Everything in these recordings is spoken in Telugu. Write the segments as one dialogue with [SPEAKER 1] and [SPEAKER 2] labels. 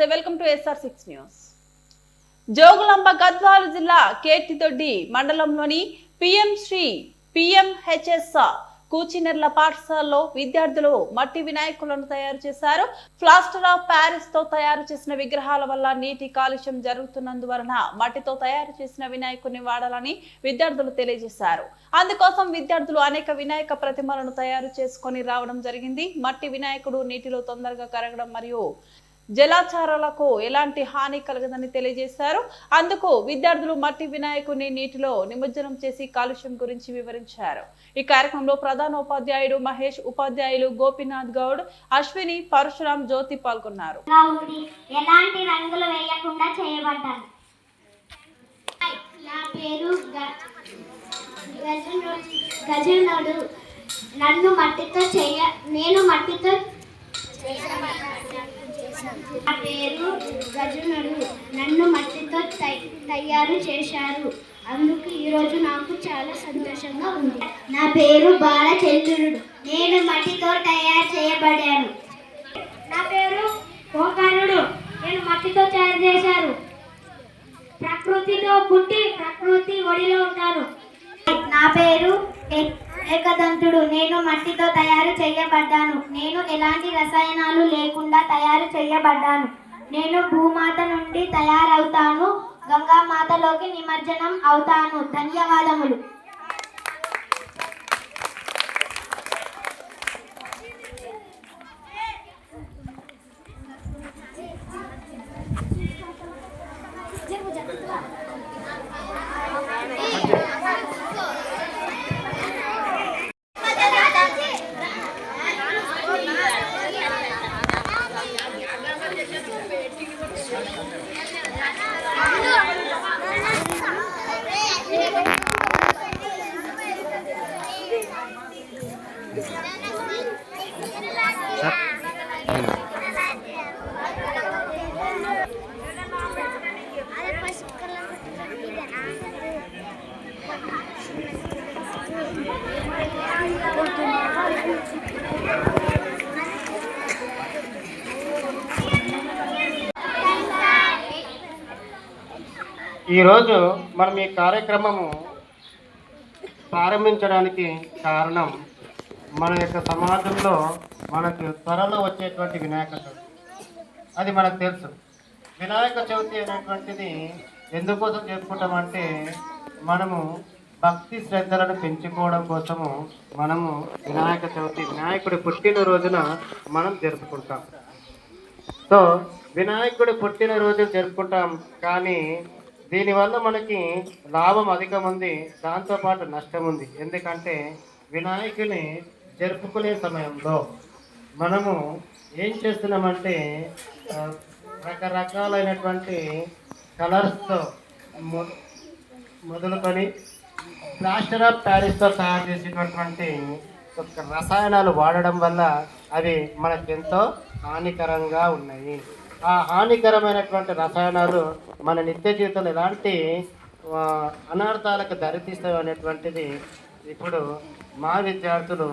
[SPEAKER 1] నమస్తే, welcome to SR6 news. Jogulamba Gadwal జిల్లా కేతిదొడ్డి మండలంలోని PMHS కూచినెర్ల పాఠశాలలో విద్యార్థులు మట్టి వినాయకులను తయారు చేశారు. ప్లాస్టర్ ఆఫ్ ప్యారిస్ తో తయారు చేసిన విగ్రహాల వల్ల నీటి కాలుష్యం జరుగుతున్నందువలన మట్టితో తయారు చేసిన వినాయకుడిని వాడాలని విద్యార్థులు తెలియజేశారు. అందుకోసం విద్యార్థులు అనేక వినాయక ప్రతిమలను తయారు చేసుకొని రావడం జరిగింది. మట్టి వినాయకుడు నీటిలో తొందరగా కరగడం మరియు జలాచారాలకు ఎలాంటి హాని కలగదని తెలియజేశారు. అందుకు విద్యార్థులు మట్టి వినాయకుడిని నీటిలో నిమజ్జనం చేసి కాలుష్యం గురించి వివరించారు. ఈ కార్యక్రమంలో ప్రధాన ఉపాధ్యాయుడు మహేష్, ఉపాధ్యాయులు గోపీనాథ్ గౌడ్, అశ్విని, పరశురాం, జ్యోతి పాల్గొన్నారు.
[SPEAKER 2] ఎలాంటి రంగులు వేయకుండా చేయబడ్డాను. నా పేరు గజనుడు. నేను మట్టితో నా పేరు గజనుడు. నన్ను మట్టితో తయారు చేశారు. అందుకు ఈరోజు నాకు చాలా సంతోషంగా ఉంది. నా పేరు బాలచంద్రుడు. నేను మట్టితో తయారు చేయబడ్డాను. నా పేరు ఓంకారుడు. నేను మట్టితో తయారు చేశారు. ప్రకృతితో పుట్టి ప్రకృతి ఒడిలో ఉంటాను. నా పేరు ఏకదంతుడు. నేను మట్టితో తయారు చేయబడ్డాను. నేను ఎలాంటి రసాయనాలు లేకుండా తయారు చేయబడ్డాను. నేను భూమాత నుండి తయారవుతాను. గంగామాతలోకి నిమజ్జనం అవుతాను. ధన్యవాదములు.
[SPEAKER 3] ఈరోజు మనం ఈ కార్యక్రమము ప్రారంభించడానికి కారణం మన యొక్క సమాజంలో మనకు త్వరలో వచ్చేటువంటి వినాయక చవితి. అది మనకు తెలుసు. వినాయక చవితి అనేటువంటిది ఎందుకోసం చేసుకుంటామంటే మనము భక్తి శ్రద్ధలను పెంచుకోవడం కోసము మనము వినాయక చవితి, వినాయకుడి పుట్టినరోజున మనం జరుపుకుంటాం. సో వినాయకుడి పుట్టినరోజు జరుపుకుంటాం, కానీ దీనివల్ల మనకి లాభం అధికం ఉంది, దాంతోపాటు నష్టం ఉంది. ఎందుకంటే వినాయకుని జరుపుకునే సమయంలో మనము ఏం చేస్తున్నామంటే రకరకాలైనటువంటి కలర్స్తో మొదలుకొని ప్లాస్టర్ ఆఫ్ ప్యారిస్తో తయారు చేసినటువంటి రసాయనాలు వాడడం వల్ల అవి మనకెంతో హానికరంగా ఉన్నాయి. ఆ హానికరమైనటువంటి రసాయనాలు మన నిత్య జీవితంలో ఎలాంటి అనర్థాలకు దారితీస్తాయి అనేటువంటిది ఇప్పుడు మా విద్యార్థులు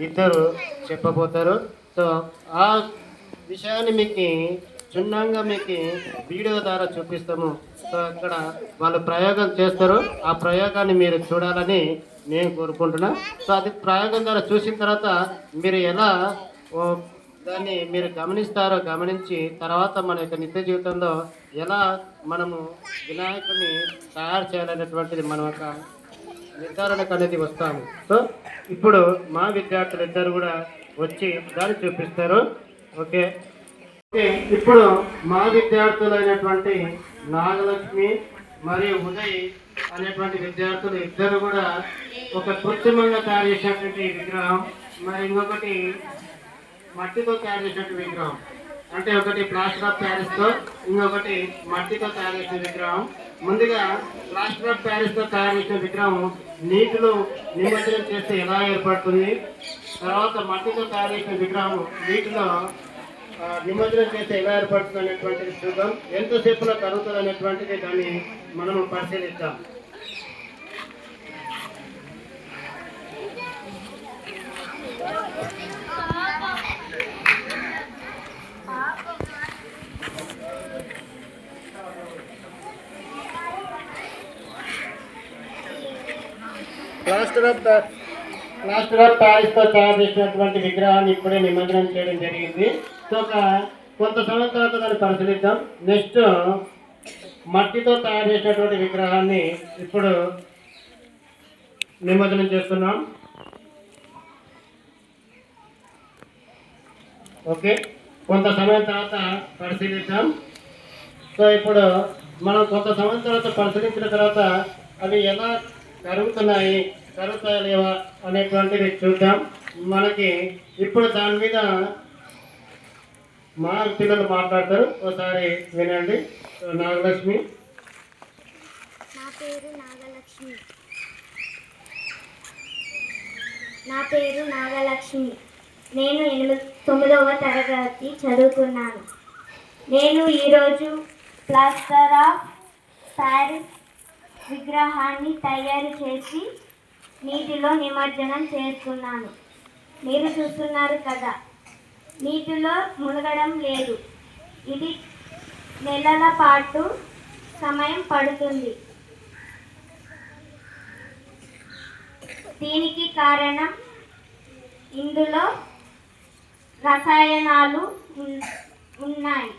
[SPEAKER 3] ఇద్దరు చెప్పబోతారు. సో ఆ విషయాన్ని మీకు క్షుణ్ణంగా మీకు వీడియో ద్వారా చూపిస్తాము. సో అక్కడ వాళ్ళు ప్రయోగం చేస్తారు. ఆ ప్రయోగాన్ని మీరు చూడాలని నేను కోరుకుంటున్నా. సో అది ప్రయోగం ద్వారా చూసిన తర్వాత మీరు ఎలా దాన్ని మీరు గమనిస్తారో, గమనించి తర్వాత మన యొక్క నిత్య జీవితంలో ఎలా మనము వినాయకుడిని తయారు చేయాలనేటువంటిది మనం ఒక నిర్ధారణకు అనేది వస్తాము. సో ఇప్పుడు మా విద్యార్థులు ఇద్దరు కూడా వచ్చి దాన్ని చూపిస్తారు. ఓకే, ఇప్పుడు మా విద్యార్థులైనటువంటి నాగలక్ష్మి మరియు ఉదయ్ అనేటువంటి విద్యార్థులు ఇద్దరు కూడా ఒక కృత్రిమంగా తయారు చేసినటువంటి విగ్రహం, మరి ఇంకొకటి మట్టితో తయారు చేసినటువంటి విగ్రహం. అంటే ఒకటి ప్లాస్టర్ ఆఫ్ ప్యారిస్తో, ఇంకొకటి మట్టితో తయారు చేసిన విగ్రహం. ముందుగా ప్లాస్టర్ ఆఫ్ ప్యారిస్తో తయారు చేసిన విగ్రహం నీటిలో నిమజ్జనం చేస్తే ఎలా ఏర్పడుతుంది, తర్వాత మట్టితో తయారు చేసిన విగ్రహం నీటిలో నిమజ్జనం చేస్తే ఎలా ఏర్పడుతుంది అనేటువంటిది చూద్దాం. ఎంతసేపులో కరుగుతుంది అనేటువంటిది దాన్ని మనము పరిశీలిద్దాం. ప్లాస్టర్ ఆఫ్ ప్యారిస్తో తయారు చేసినటువంటి విగ్రహాన్ని ఇప్పుడే నిమజ్జనం చేయడం జరిగింది. సో కొంత సమయం తర్వాత దాన్ని పరిశీలిద్దాం. నెక్స్ట్ మట్టితో తయారు చేసినటువంటి విగ్రహాన్ని ఇప్పుడు నిమజ్జనం చేస్తున్నాం. ఓకే, కొంత సమయం తర్వాత పరిశీలిద్దాం. సో ఇప్పుడు మనం కొంత సమయం తర్వాత పరిశీలించిన తర్వాత అవి ఎలా కరుగుతాయా లేవా అనేటువంటిది చూద్దాం. మనకి ఇప్పుడు దాని మీద మా పిల్లలు మాట్లాడతారు, ఒకసారి వినండి. నాగలక్ష్మి.
[SPEAKER 2] నా పేరు నాగలక్ష్మి. నేను 9వ తరగతి చదువుతున్నాను. నేను ఈరోజు ప్లాస్టర్ ఆఫ్ ప్యారిస్ విగ్రహాన్ని తయారు చేసి నీటిలో నిమజ్జనం చేస్తున్నాను. మీరు చూస్తున్నారు కదా, నీటిలో మునగడం లేదు. ఇది నెలల పాటు సమయం పడుతుంది. దీనికి కారణం ఇందులో రసాయనాలు ఉన్నాయి.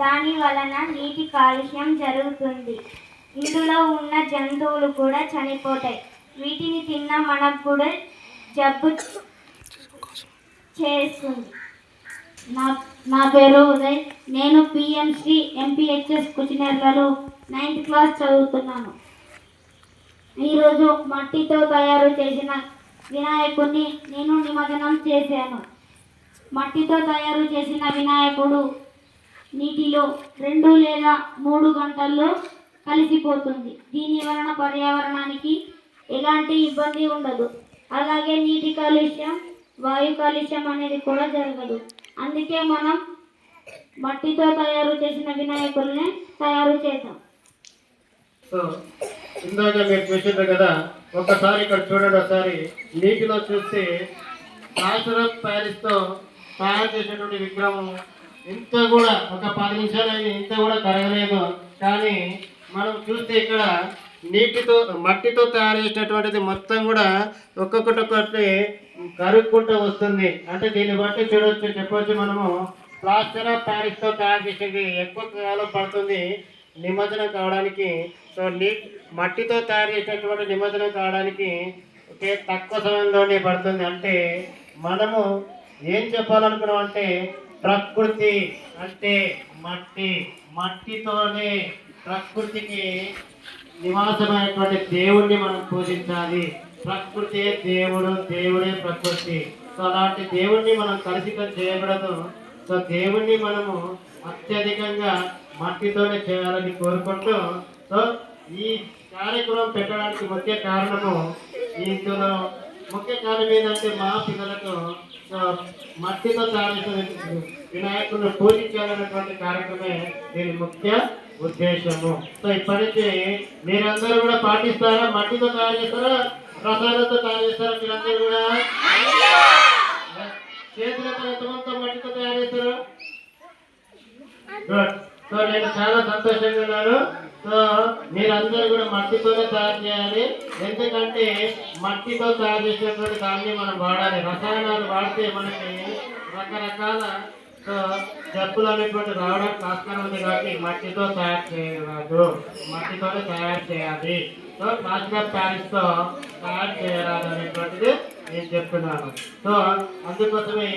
[SPEAKER 2] దాని వలన నీటి కాలుష్యం జరుగుతుంది. ఇందులో ఉన్న జంతువులు కూడా చనిపోతాయి. వీటిని తిన్న మనకు కూడా జబ్బు చేస్తుంది. నా పేరు ఉదయ్. నేను పిఎంసి ఎంపీహెచ్ఎస్ కుచినేర్లలో 9th క్లాస్ చదువుతున్నాను. ఈరోజు మట్టితో తయారు చేసిన వినాయకుడిని నేను నిమజ్జనం చేశాను. మట్టితో తయారు చేసిన వినాయకుడు నీటిలో 2 లేదా 3 గంటల్లో కలిసిపోతుంది. దీని వలన పర్యావరణానికి ఎలాంటి ఇబ్బంది ఉండదు. అలాగే నీటి కాలుష్యం, వాయు కాలుష్యం అనేది కూడా జరగదు. అందుకే మనం మట్టితో తయారు చేసిన వినాయకుల్ని తయారు చేద్దాం.
[SPEAKER 3] సో ఇందాక మీరు చూసిండ్రు కదా, ఒకసారి ఇక్కడ చూడండి. ఒకసారి నీటిలో చూస్తే ప్లాస్టర్ ఆఫ్ ప్యారిస్తో తయారు చేసినటువంటి విగ్రహం ఇంత కూడా ఒక 10 నిమిషాలు అయింది, ఇంత కూడా కరగలేదు. కానీ మనం చూస్తే ఇక్కడ మట్టితో తయారు చేసినటువంటిది మొత్తం కూడా ఒక్కొక్కటి కరుక్కుంటూ వస్తుంది. అంటే దీన్ని బట్టి చెప్పొచ్చు మనము ప్లాస్టర్ ఆఫ్ ప్యారిస్తో తయారు చేసేది ఎక్కువ కాలం పడుతుంది నిమజ్జనం కావడానికి. సో మట్టితో తయారు చేసినటువంటి నిమజ్జనం కావడానికి ఒకే తక్కువ సమయంలోనే పడుతుంది. అంటే మనము ఏం చెప్పాలనుకున్నాం అంటే ప్రకృతి అంటే మట్టితోనే ప్రకృతికి నివాసమైనటువంటి దేవుణ్ణి మనం పూజించాలి. ప్రకృతి దేవుడు, దేవుడే ప్రకృతి. సో అలాంటి దేవుణ్ణి మనం కలుషితం చేయకూడదు. సో దేవుణ్ణి మనము అత్యధికంగా మట్టితోనే చేయాలని కోరుకుంటూ, సో ఈ కార్యక్రమం పెట్టడానికి ముఖ్య కారణము ఇందులో ముఖ్య కారణం ఏంటంటే మా పిల్లలకు మట్టితో తయారు వినాయకుడిని పూజించాలనేటువంటి కార్యక్రమే దీని ముఖ్య ఉద్దేశము. సో ఇప్పటి నుంచి మీరందరూ కూడా పాటిస్తారా? మట్టితో తయారు చేస్తారా, రసాయనాలతో తయారు చేస్తారా? మీరందరూ కూడా చేతులతో ఎంతమందితో మట్టితో తయారు చేస్తారా? గుడ్. సో నేను చాలా సంతోషంగా ఉన్నాను. సో మీరందరూ కూడా మట్టితోనే తయారు చేయాలి. ఎందుకంటే మట్టితో తయారు చేసినటువంటి దాన్ని మనం వాడాలి. రసాయనాలు వాడితే మనకి రకరకాల జబ్బులు అనేటువంటి రావడానికి ఆస్కారం ఉంది. కాబట్టి మట్టితో తయారు చేయరాదు, మట్టితోనే తయారు చేయాలి. సో ప్లాస్టర్ ఆఫ్ ప్యారిస్తో తయారు చేయరాదు అనేటువంటిది నేను చెప్తున్నాను. సో అందుకోసమే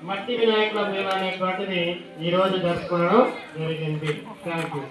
[SPEAKER 3] మట్టి వినాయకుల మేళ అనేటువంటిది ఈరోజు జరుపుకోవడం జరిగింది. Thank you.